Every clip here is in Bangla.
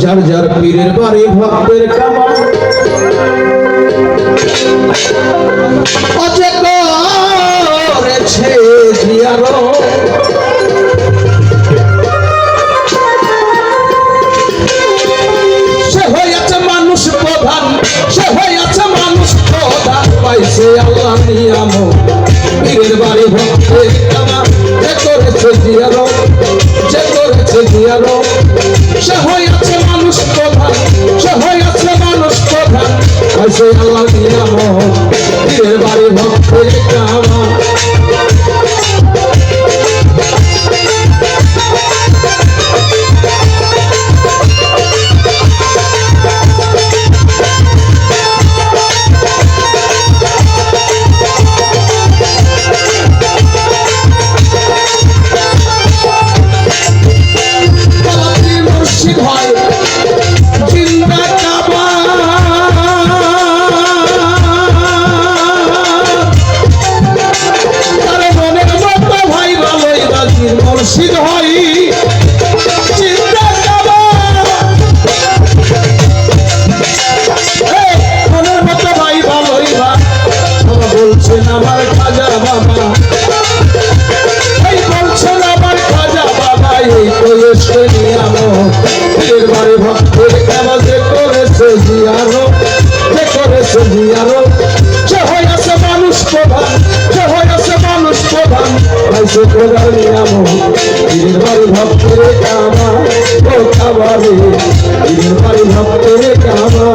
যার যার পীরের বাড়ি ভক্তের কামা অজে করেছে জিয়ারো সে হয়েছে মানুষ প্রধান সে হয়েছে মানুষ প্রধান পাইছে আল্লাহ নিয়ামত পীরের বাড়ি ভক্তের কামা যে করেছে জিয়ারো যে করেছে জিয়ারো সে হয়েছে মানুষ প্রধান সে হয়েছে মানুষ প্রধান পাইছে আল্লাহ নিয়ামত পীরের বাড়ি ভক্তের কামা মুর্শিদ হই চিন্তা মনের মতো ভাই ভালোই বা বলছেন আমার খাজা বাবা এই বলছেন আমার খাজা বাবা এই তো এসে নিয়ামত পীরের বাড়ি ভক্তের কামা যে করেছে জিয়ারো যে করেছে জিয়ারো সে হয়েছে মানুষ প্রধান সে হয়েছে মানুষ প্রধান পাইছে খোদার নিয়ামত পীরের বাড়ি ভক্তের কামা ও কাবারে পীরের বাড়ি ভক্তের কামা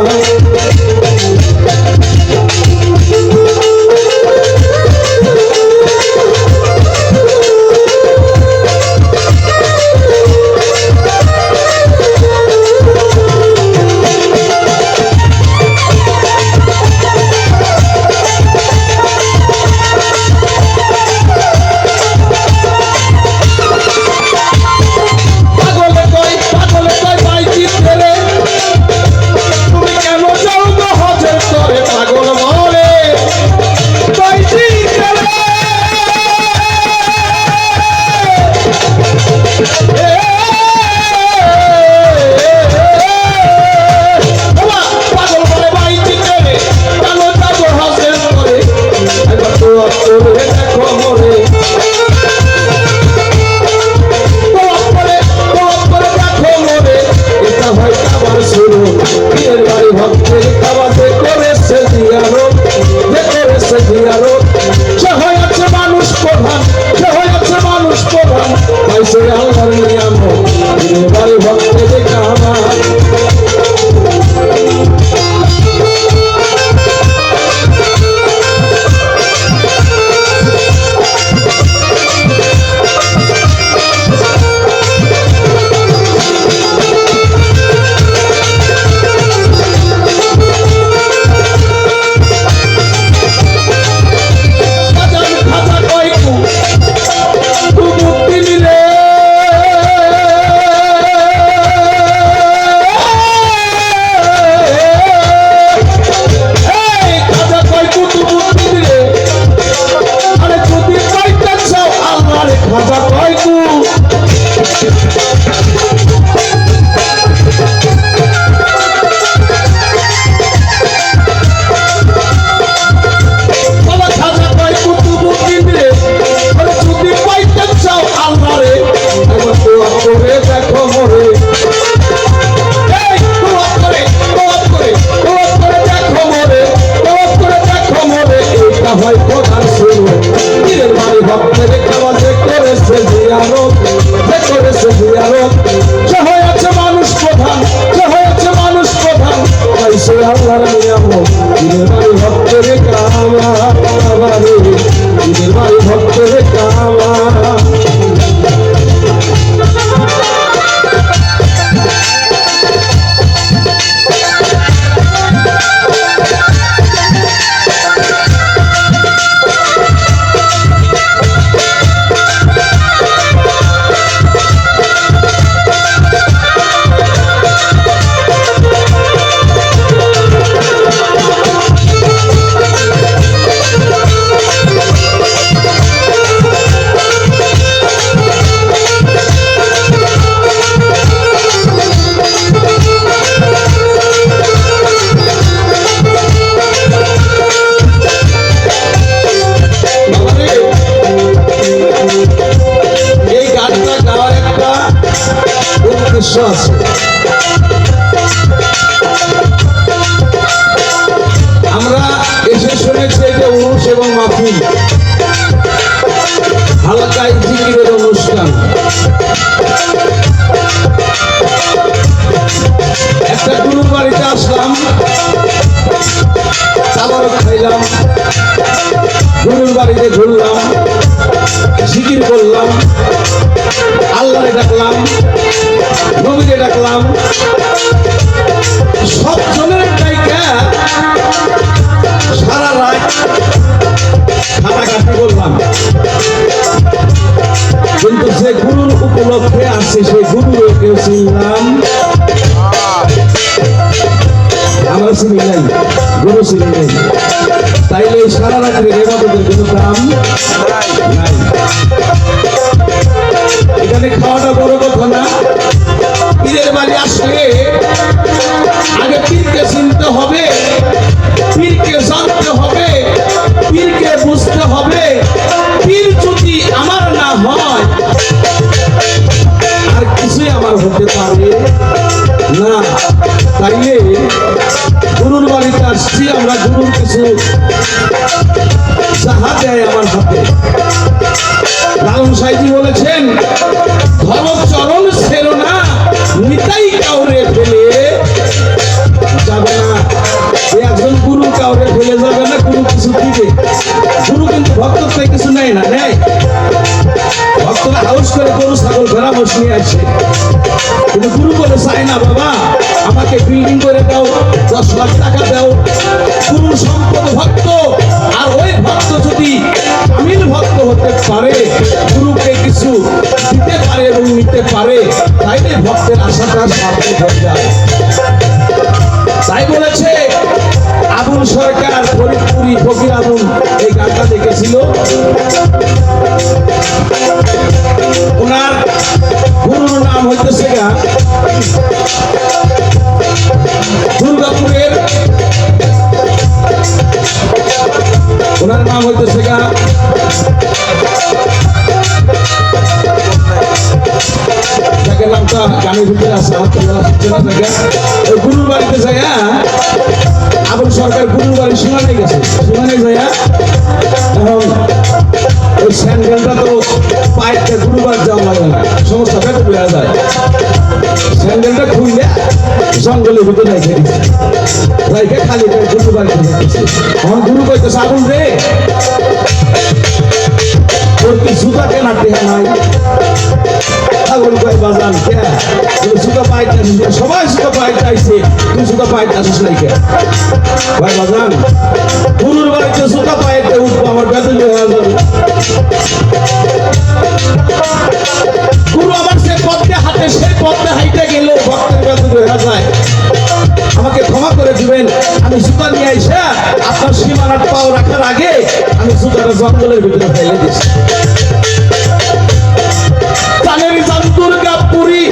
উদ্দেশ্য আছে। আমরা এসে শুনেছি যে উরুস এবং মাহফিল হালকায় জিকিরের অনুষ্ঠান। একটা গুরুর বাড়িতে আসলাম, খাবারও খাইলাম, গুরুর বাড়িতে ঘুরলাম, জিকির করলাম, আল্লাহরে ডাকলাম, নবীরে ডাকলাম, সব জনের জায়গা সারা রাত কাটাকাটি করলাম। কিন্তু যে গুরুর উপলক্ষে আসছে সেই গুরুর কেউ চিনলাম, আমরা চিনি নাই, গুরু চিনি নাই। তাইলে এই সারা রাত্রে ইবাদতের কোনো দাম নাই। এখানে খাওয়াটা বড় কথা না। পীরের বাড়ি আসলে আগে পীরকে চিনতে হবে, পীরকে জানতে হবে, পীরকে বুঝতে হবে। পীর যদি আমার না হয় আর কিছুই আমার হতে পারে না। তাইলে গুরুর বাড়িতে আসছি, আমরা গুরুর কিছু যাহা দেয় আমার হাতে। লালন সাইজি বলেছেন, ধর্মচরণ ছেড়ো না, নিতাই কাউরে ফেলে যাবে না। একজন গুরু কাউরে ফেলে যাবে না, গুরু কিছু দিবে। গুরু কিন্তু ভক্ত থেকে কিছু নেয় না, নেয়। ভক্তরা হাউস করে গরু ছাগল ভেড়া মোষ নিয়ে আসে, কিন্তু গুরু বলে চাই না, বাবা আমাকে বিল্ডিং করে দাও, 10 লাখ টাকা দাও। গুরুর সম্পদ ভক্ত, আর ওই ভক্ত যদি আমিল ভক্ত হতে পারে, গুরুকে কিছু দিতে পারে এবং নিতে পারে, তাইলে ভক্তের আশাটা সার্থক হয়ে যায়। তাই বলেছে আবুল সরকার, ফরিদপুরি ফকির আবুল এই গানটা দেখেছিল। ওনার গুরুর নাম হইতেছে দুর্গাপুরের, ওনার নাম হইতেছে নামটা গানের ভিতরে আছে, ওই গুরুর বাড়িতে যায় আবুল সরকার গুরুর বাড়ি সীমানে গেছে। সীমানে যায় এখন ওই স্যান্ডেলটা তো পায়েতে গুরুবার যাওয়া লাগে না, সমস্যা পেটে বেড়া যায়। স্যান্ডেলটা খুইলে জঙ্গলের ভিতরে রেখে দিচ্ছে, রেখে খালি গুরুর বাড়িতে যাচ্ছে। এখন গুরু কইতেছে, আবুল রে তোর কি জুতা কেনার টেহা নাই? আবুল কয়, বাজান কে জুতা পাইতে, সবাই জুতা পাইতে আইছে, তুই জুতা পাইতে আসিস নাই কে? ভাই বাজান, গুরুর বাড়িতে জুতা পাইতে উঠবো, আমার বেতন হয়ে যাবে। গুরু আমার সে পথে হাতে, সেই পথে হাইতে গেলে ভক্তের বেতন হয়ে যায়। আমাকে ক্ষমা করে দিবেন, আমি জুতা নিয়ে আইসা আপনার সীমানার পাও রাখার আগে আমি জুতাটা জঙ্গলের ভিতরে ফেলে দিচ্ছি। জানেরই জান দুর্গাপুরি,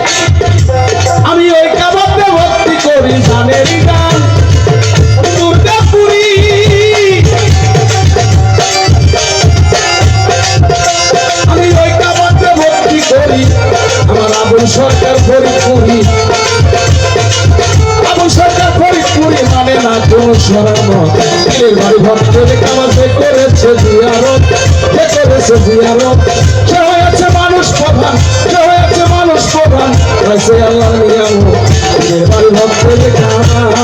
আমি ওই কাবাতে ভক্তি করি। জানেরই গান দুর্গাপুরি, আমি ওই কাবাতে ভক্তি করি। আমার আবুল সরকার ফরিদপুরি, আবুল সরকার ফরিদপুরি মানে না কোন শরণ। পীরের বাড়ি ভক্তের কামাতে করেছে জিয়ারত, কে করেছে জিয়ারত? সে হয়েছে মানুষ প্রধান, সে হয়েছে মানুষ প্রধান, হয়েছে আল্লাহ নিয়াম। পীরের বাড়ি ভক্তের কামা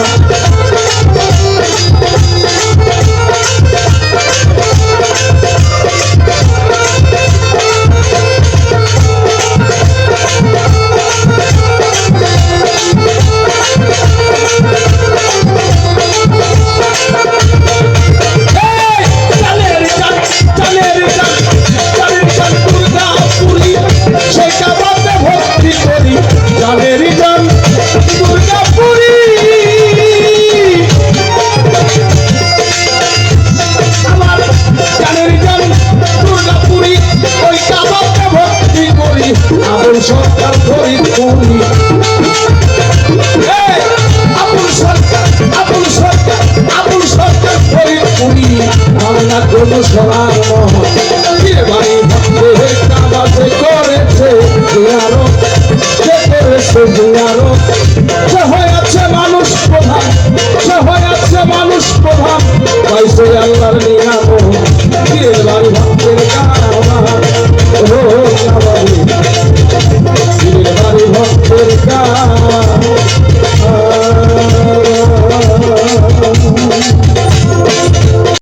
সরকার ফরিদপুরি, আবুল সরকার, আবুল সরকার, আবুল সরকার ফরিদপুরি, বাংলা কোন সরার বাড়ি ভক্তের কামাতে করেছে জিয়ারত, কে করেছে দেশে দুয়ারো যে হয়েছে মানুষ প্রধান